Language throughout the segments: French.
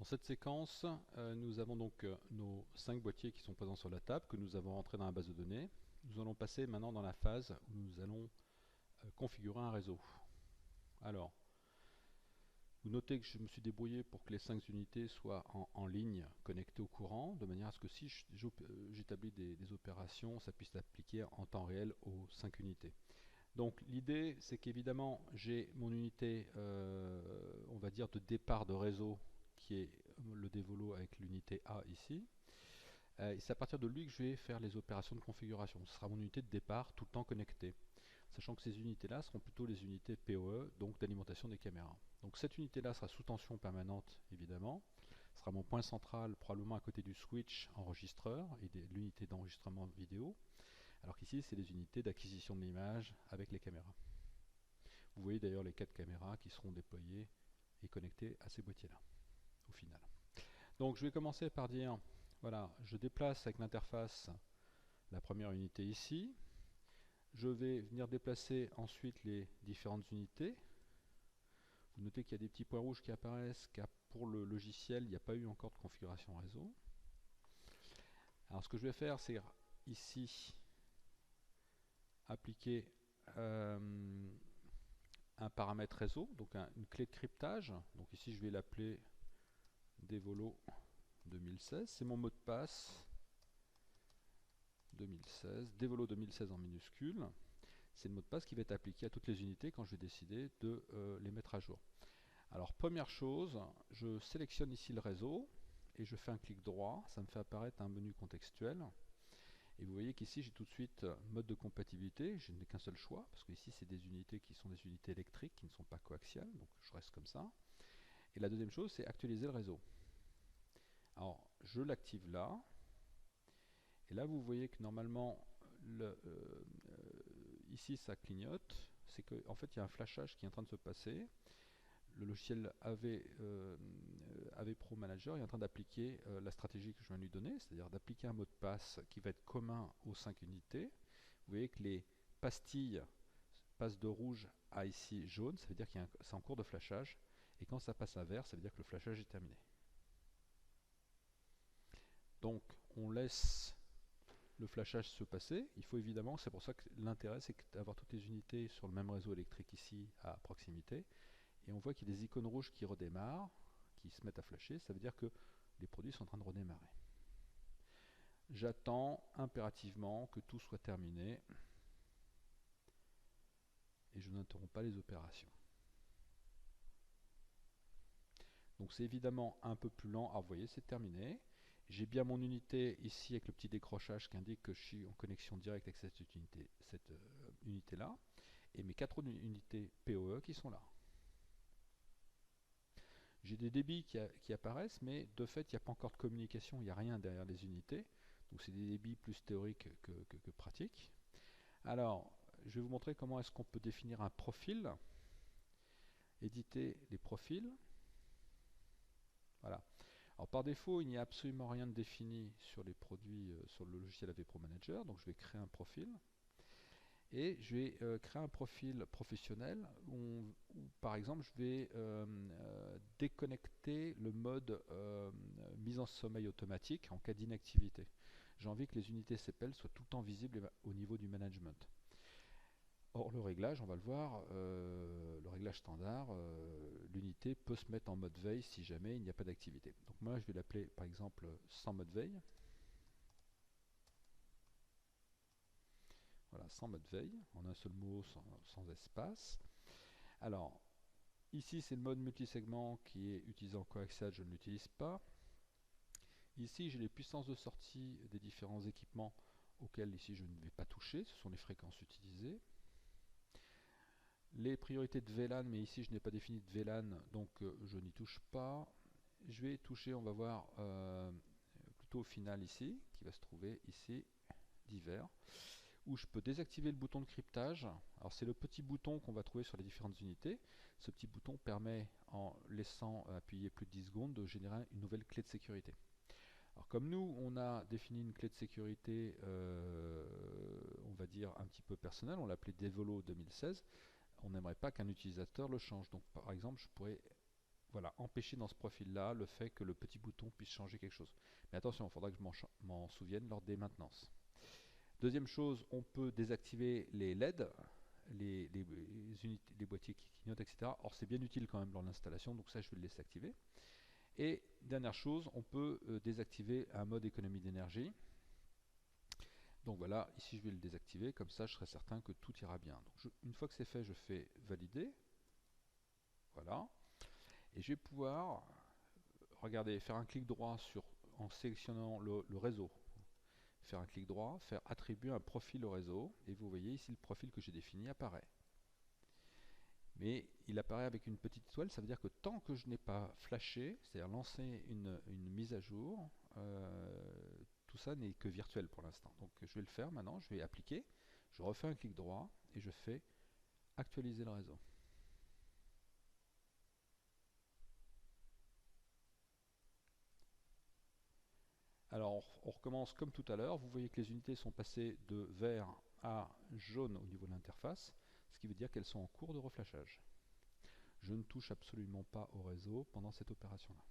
cette séquence, nous avons donc nos 5 boîtiers qui sont présents sur la table, que nous avons rentrés dans la base de données. Nous allons passer maintenant dans la phase où nous allons configurer un réseau. Alors, vous notez que je me suis débrouillé pour que les 5 unités soient en ligne, connectées au courant, de manière à ce que si j'établis des opérations, ça puisse s'appliquer en temps réel aux 5 unités. Donc l'idée, c'est qu'évidemment, j'ai mon unité, on va dire, de départ de réseau, qui est le dévolo avec l'unité A ici. Et c'est à partir de lui que je vais faire les opérations de configuration. Ce sera mon unité de départ tout le temps connectée. Sachant que ces unités-là seront plutôt les unités PoE, donc d'alimentation des caméras. Donc cette unité-là sera sous tension permanente, évidemment. Ce sera mon point central, probablement à côté du switch enregistreur et de l'unité d'enregistrement vidéo. Alors qu'ici, c'est les unités d'acquisition de l'image avec les caméras. Vous voyez d'ailleurs les 4 caméras qui seront déployées et connectées à ces boîtiers-là, au final. Donc je vais commencer par dire, voilà, je déplace avec l'interface la première unité ici. Je vais venir déplacer ensuite les différentes unités. Vous notez qu'il y a des petits points rouges qui apparaissent, car pour le logiciel, il n'y a pas eu encore de configuration réseau. Alors ce que je vais faire, c'est ici appliquer un paramètre réseau, donc une clé de cryptage. Donc ici, je vais l'appeler Devolo 2016. C'est mon mot de passe 2016, Devolo 2016 en minuscule. C'est le mot de passe qui va être appliqué à toutes les unités quand je vais décider de les mettre à jour. Alors première chose, je sélectionne ici le réseau et je fais un clic droit. Ça me fait apparaître un menu contextuel. Et vous voyez qu'ici j'ai tout de suite mode de compatibilité, je n'ai qu'un seul choix, parce que ici c'est des unités qui sont des unités électriques, qui ne sont pas coaxiales, donc je reste comme ça. Et la deuxième chose, c'est actualiser le réseau. Alors je l'active là, et là vous voyez que normalement, ici ça clignote, c'est qu'en fait il y a un flashage qui est en train de se passer. Le logiciel AV Pro Manager est en train d'appliquer la stratégie que je viens de lui donner, c'est-à-dire d'appliquer un mot de passe qui va être commun aux 5 unités. Vous voyez que les pastilles passent de rouge à ici jaune, ça veut dire que c'est en cours de flashage, et quand ça passe à vert, ça veut dire que le flashage est terminé. Donc on laisse le flashage se passer. Il faut évidemment, c'est pour ça que l'intérêt c'est d'avoir toutes les unités sur le même réseau électrique ici à proximité. Et on voit qu'il y a des icônes rouges qui redémarrent, qui se mettent à flasher, ça veut dire que les produits sont en train de redémarrer. J'attends impérativement que tout soit terminé et je n'interromps pas les opérations. Donc c'est évidemment un peu plus lent. Alors vous voyez, c'est terminé. J'ai bien mon unité ici avec le petit décrochage qui indique que je suis en connexion directe avec cette unité-là. Et mes 4 autres unités PoE qui sont là. J'ai des débits qui apparaissent, mais de fait, il n'y a pas encore de communication, il n'y a rien derrière les unités. Donc c'est des débits plus théoriques que pratiques. Alors, je vais vous montrer comment est-ce qu'on peut définir un profil. Éditer les profils. Voilà. Alors par défaut, il n'y a absolument rien de défini sur les produits, sur le logiciel AV Pro Manager. Donc je vais créer un profil. Et je vais créer un profil professionnel où, par exemple, je vais déconnecter le mode mise en sommeil automatique en cas d'inactivité. J'ai envie que les unités CPL soient tout le temps visibles au niveau du management. Or, le réglage, on va le voir, le réglage standard, l'unité peut se mettre en mode veille si jamais il n'y a pas d'activité. Donc moi, je vais l'appeler, par exemple, sans mode veille. Voilà, sans mode veille, en un seul mot, sans espace. Alors, ici c'est le mode multisegment qui est utilisé en coaxial, je ne l'utilise pas. Ici j'ai les puissances de sortie des différents équipements auxquels ici je ne vais pas toucher, ce sont les fréquences utilisées. Les priorités de VLAN, mais ici je n'ai pas défini de VLAN, donc je n'y touche pas. Je vais toucher, on va voir, plutôt au final ici, qui va se trouver ici, divers, où je peux désactiver le bouton de cryptage. Alors c'est le petit bouton qu'on va trouver sur les différentes unités. Ce petit bouton permet, en laissant appuyer plus de 10 secondes, de générer une nouvelle clé de sécurité. Alors comme nous, on a défini une clé de sécurité, on va dire un petit peu personnelle, on l'appelait Devolo 2016, on n'aimerait pas qu'un utilisateur le change. Donc par exemple, je pourrais voilà, empêcher dans ce profil-là le fait que le petit bouton puisse changer quelque chose. Mais attention, il faudra que je m'en souvienne lors des maintenances. Deuxième chose, on peut désactiver les LED, les boîtiers qui clignotent, etc. Or, c'est bien utile quand même lors de l'installation, donc ça, je vais le laisser activer. Et dernière chose, on peut désactiver un mode économie d'énergie. Donc voilà, ici je vais le désactiver, comme ça je serai certain que tout ira bien. Donc une fois que c'est fait, je fais valider. Voilà. Et je vais pouvoir, regardez, faire un clic droit en sélectionnant le réseau. Faire un clic droit, faire attribuer un profil au réseau, et vous voyez ici le profil que j'ai défini apparaît. Mais il apparaît avec une petite étoile, ça veut dire que tant que je n'ai pas flashé, c'est-à-dire lancé une mise à jour, tout ça n'est que virtuel pour l'instant. Donc je vais le faire maintenant, je vais appliquer, je refais un clic droit et je fais actualiser le réseau. Alors on recommence comme tout à l'heure, vous voyez que les unités sont passées de vert à jaune au niveau de l'interface, ce qui veut dire qu'elles sont en cours de reflashage. Je ne touche absolument pas au réseau pendant cette opération-là.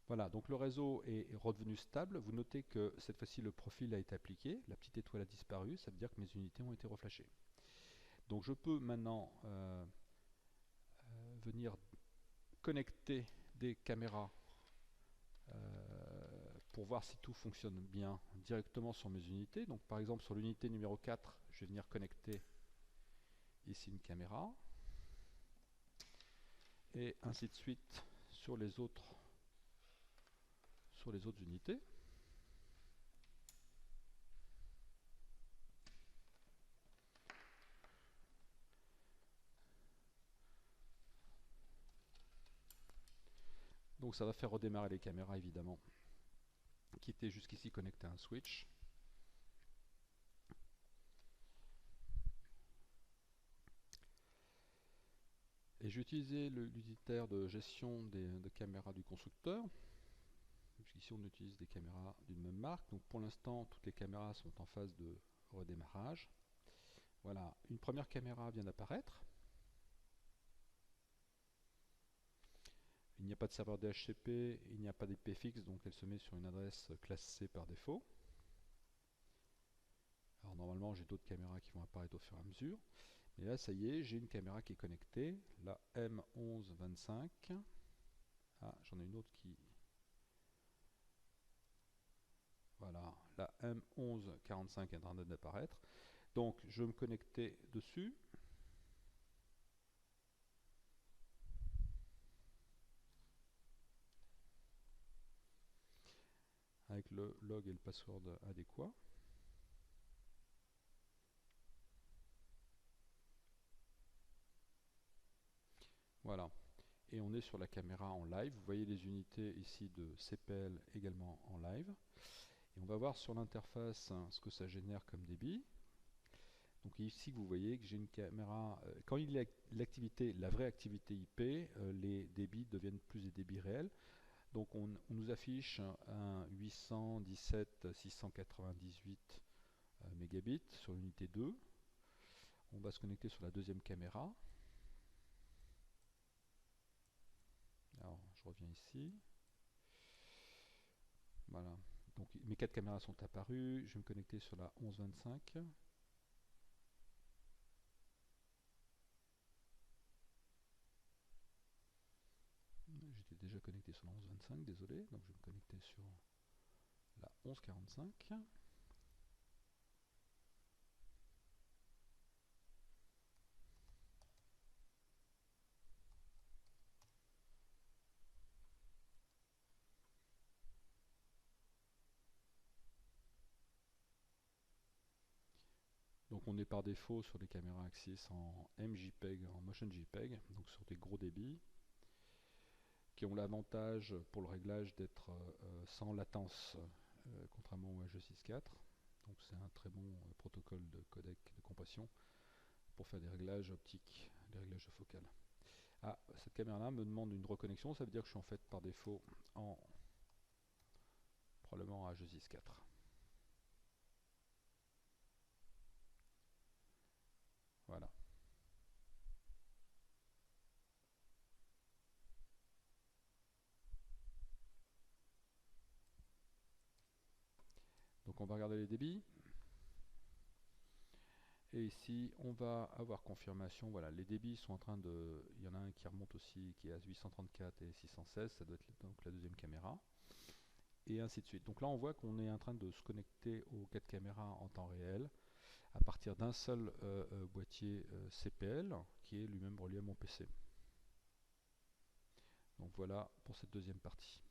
Voilà, donc le réseau est redevenu stable. Vous notez que cette fois-ci le profil a été appliqué, la petite étoile a disparu, ça veut dire que mes unités ont été reflashées. Donc je peux maintenant venir connecter des caméras pour voir si tout fonctionne bien directement sur mes unités. Donc par exemple sur l'unité numéro 4, je vais venir connecter ici une caméra. Et ainsi de suite sur les autres unités. Donc ça va faire redémarrer les caméras évidemment, qui étaient jusqu'ici connectées à un switch. Et j'ai utilisé l'unitaire de gestion de caméras du constructeur. Ici on utilise des caméras d'une même marque. Donc pour l'instant toutes les caméras sont en phase de redémarrage. Voilà, une première caméra vient d'apparaître. Il n'y a pas de serveur DHCP, il n'y a pas d'IP fixe, donc elle se met sur une adresse classe C par défaut. Alors normalement j'ai d'autres caméras qui vont apparaître au fur et à mesure. Et là ça y est, j'ai une caméra qui est connectée, la M1125. Ah, j'en ai une autre qui... Voilà, la M1145 est en train d'apparaître. Donc je vais me connecter dessus. Avec le log et le password adéquat. Voilà. Et on est sur la caméra en live. Vous voyez les unités ici de CPL également en live. Et on va voir sur l'interface ce que ça génère comme débit. Donc ici vous voyez que j'ai une caméra, quand il y a l'activité, la vraie activité IP, les débits deviennent plus des débits réels. Donc on nous affiche un 817.698 mégabits sur l'unité 2. On va se connecter sur la deuxième caméra. Alors je reviens ici. Voilà. Donc mes 4 caméras sont apparues. Je vais me connecter sur la 1125. J'étais déjà connecté sur la 1125, désolé. Donc je vais me connecter sur la 1145. Donc on est par défaut sur les caméras Axis en MJPEG, en Motion JPEG, donc sur des gros débits, qui ont l'avantage pour le réglage d'être sans latence, contrairement au H264. Donc c'est un très bon protocole de codec de compression pour faire des réglages optiques, des réglages de focale. Ah, cette caméra-là me demande une reconnexion, ça veut dire que je suis en fait par défaut en probablement H264. on va regarder les débits. Et ici, on va avoir confirmation. Voilà, les débits sont en train de... Il y en a un qui remonte aussi, qui est à 834 et 616. Ça doit être donc la deuxième caméra. Et ainsi de suite. Donc là, on voit qu'on est en train de se connecter aux 4 caméras en temps réel à partir d'un seul boîtier CPL qui est lui-même relié à mon PC. Donc voilà pour cette deuxième partie.